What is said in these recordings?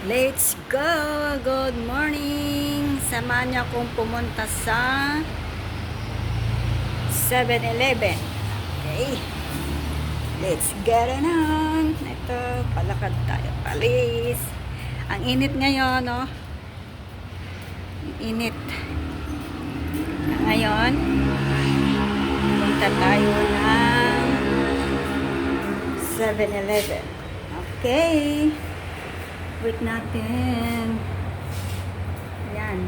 Let's go! Good morning! Samahan niyo akong pumunta sa 7-Eleven. Okay. Let's get it on! Ito, palakad tayo. Palis! Ang init ngayon, no? Ang init. Ngayon, punta tayo ng 7-Eleven. Okay. Wait natin. Yan.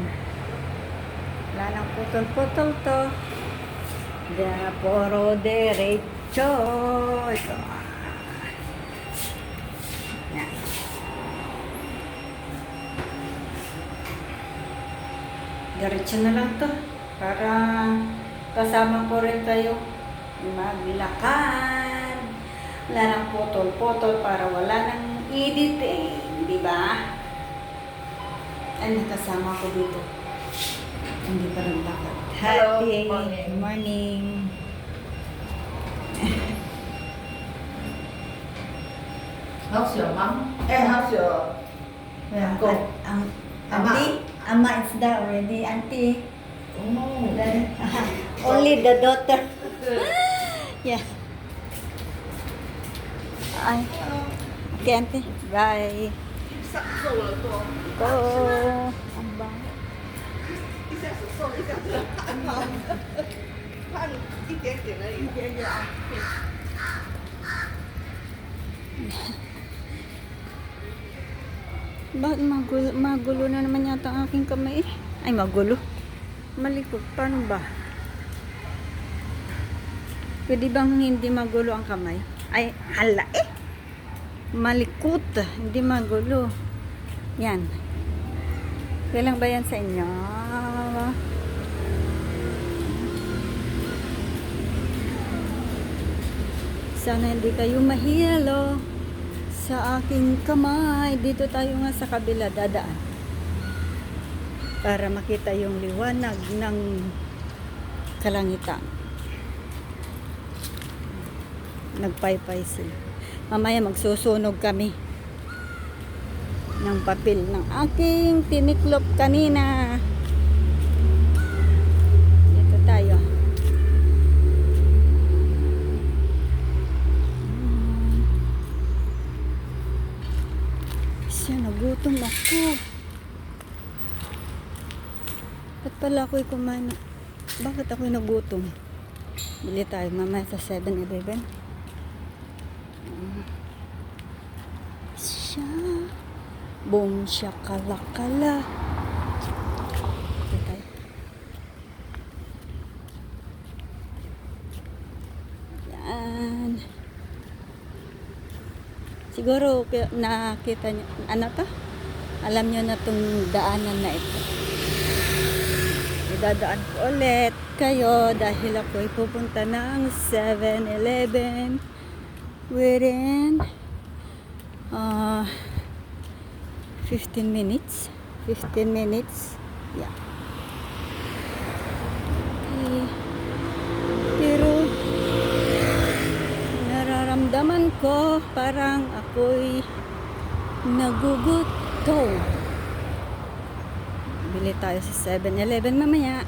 Wala nang putol-putol to. Puro derecho. Ito. Yan. Diretso na lang to. Para kasama ko rin kayo maglakad. Wala nang putol-putol para wala nang editing. Diba? Ay, nakasama ko dito. Hindi pa rin lakad. Hello, Happy morning. morning. How's your mom? How's your uncle? Auntie? Ama is there already, auntie. Oh, Only the daughter. Yeah. Ay. Okay, auntie. Bye. 瘦了多， Go. Ang bango. 一下子瘦，一下子胖了，胖一点点而已，一点点啊。 Bakit magulo na naman yata ang aking kamay eh? Ay, magulo. Malikot. Paano ba? Pwede bang hindi magulo ang kamay? Ay, hala eh! Malikot. Hindi magulo. Yan. Kailang ba yan sa inyo? Sana hindi kayo mahilo sa aking kamay. Dito tayo nga sa kabila dadaan para makita yung liwanag ng kalangitan. Nagpaypay sila. Mamaya magsusunog kami ng papel ng aking tiniklop kanina. Dito tayo. Siya, nagutom ako. Ba't pala ako'y kumain? Bakit ako'y nagutom? Bili tayo mamaya sa 7-Eleven. Siya. Boom siya kalakala. Dito tayo. Yan. Siguro nakita niyo, ano to? Alam niyo na tong daanan na ito. Idadaan ko ulit kayo dahil ako ay pupunta ng 7-Eleven within 15 minutes. 15 minutes. Yeah. Okay. Pero nararamdaman ko parang ako'y nagugutom. Bili tayo sa 7-Eleven mamaya.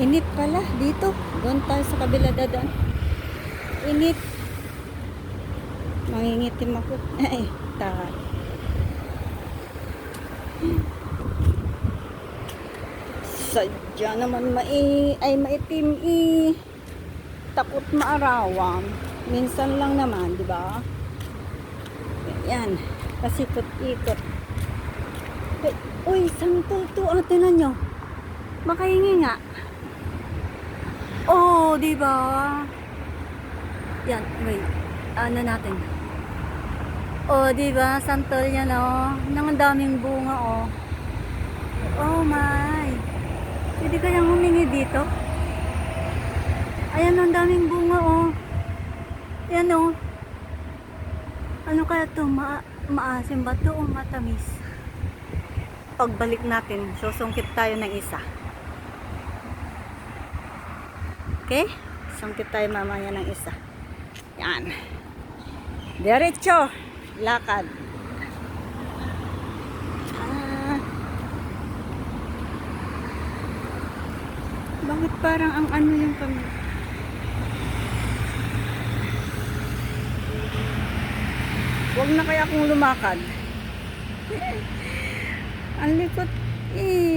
Init pala dito. Doon tayo sa kabila dadaan. Init. Mangingitim ako. Ay, taray. Sadya naman maitim takot maarawan. Minsan lang naman, di ba? Yan. Pasikot-ikot. Uy, santol to. Tinan nyo. Makahingi nga. Oh, di ba? Yan, wait. Ano natin? Oh, di ba? Santol yan, oh. Nang daming bunga, oh. Oh my. Pwede kayang humingi dito? Ayan, ang daming bunga, oh. Ayan, oh. Ano kaya to? Maasim ba to o matamis? Pagbalik natin, susungkit tayo ng isa. Okay? Sungkit tayo mamaya ng isa. Yan. Diretso. Lakad. Bakit parang ang ano yung kami? Huwag na kaya akong lumakad. Ang likot.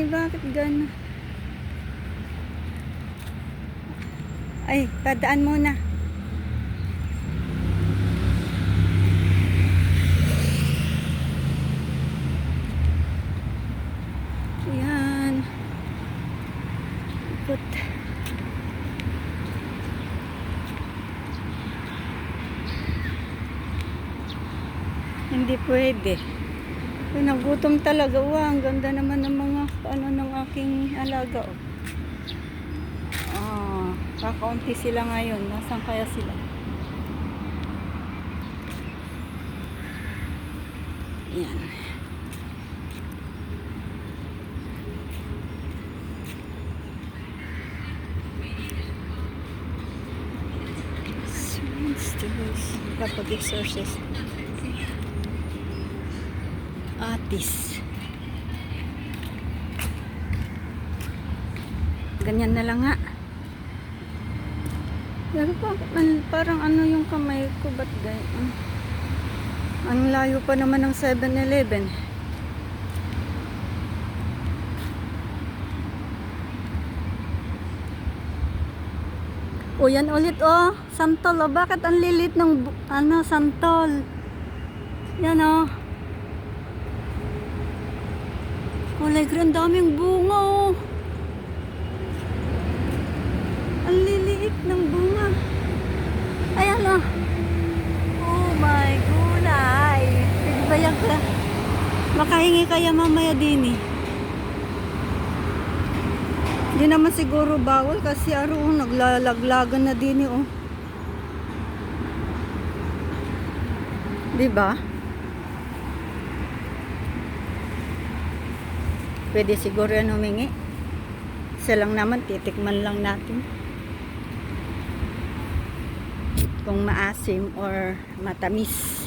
Bakit gano'n? Ay, padaan muna. Yan. Ikot. Hindi pwede. Nagutom talaga. Ang ganda naman ng mga ano ng aking alaga. Kakaunti sila ngayon. Nasaan kaya sila? Yan. Kapag exorcist. Atis. Ganyan na lang nga. Pero parang ano yung kamay ko, ba't ganyan? Ang layo pa naman ng 7-Eleven. O yan ulit santol. Bakit ang lilit ng santol? Yan kulay green, daming bunga Ang liliit ng bunga. Ayan Oh my gulay. Pwede ba yan ka? Makahingi kaya mamaya din Hindi naman siguro bawal kasi naglalaglagan na din Diba? Pwede siguro yan humingi. Isa lang naman, titikman lang natin. Kung maasim or matamis.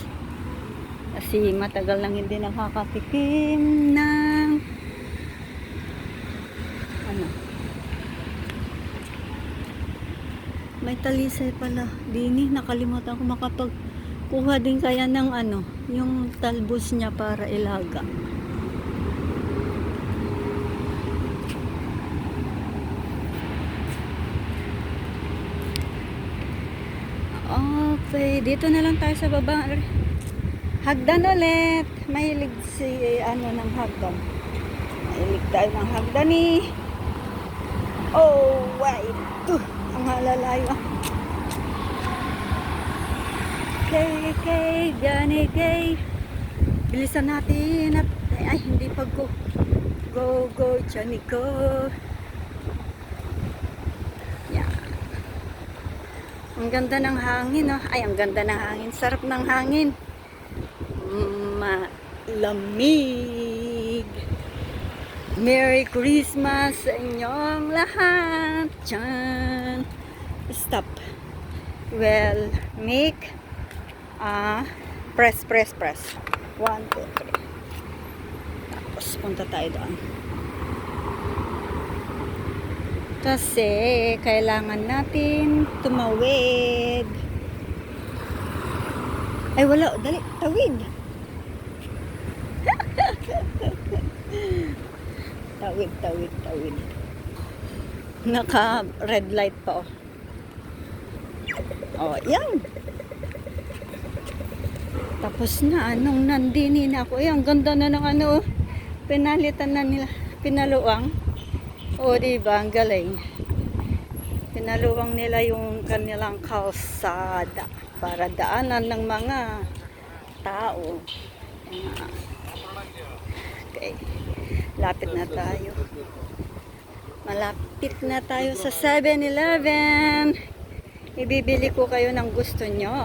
Kasi matagal lang hindi nakakatikim ng may talisay pala. Dini, nakalimutan ko makapagkuha din kaya ng yung talbos niya para ilaga. Okay, dito na lang tayo sa baba. Hagdan ulit. Mahilig ng hagdan. Mahilig tayo ng hagdan wait. Ang halalayo. Okay, Johnny Kay. Bilisan natin. Ay, hindi pa go. Go, Johnny, go. Ang ganda ng hangin, Ay, ang ganda ng hangin. Sarap ng hangin. Malamig. Merry Christmas sa inyong lahat. Diyan. Stop. Well, make press. 1, 2, 3. Tapos, punta tayo doon. Kasi kailangan natin tumawid. Ay wala, dali, tawid. Tawid. Naka red light pa yan. Tapos na, nung nandini na ako. Ang ganda na ng pinalitan na nila, pinaluang. Diba? Ang galing. Pinaluwang nila yung kanilang kalsada para daanan ng mga tao. Okay. Malapit na tayo sa 7-Eleven. Ibibili ko kayo ng gusto nyo.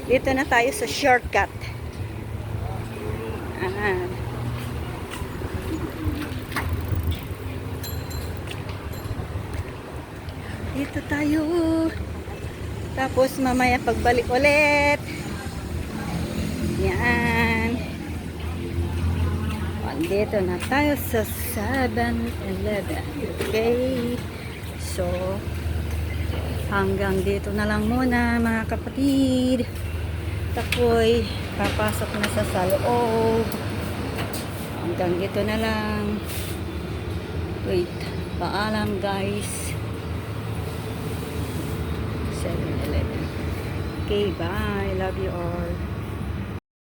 Dito na tayo sa shortcut. Dito tayo. Tapos mamaya pagbalik ulit. Yan. Andito na tayo sa 7-Eleven. Okay. So, hanggang dito na lang muna mga kapatid. Takoy, papasok na sa loob. Hanggang dito na lang. Wait. Paalam guys. 7-Eleven. Okay, bye. Love you all.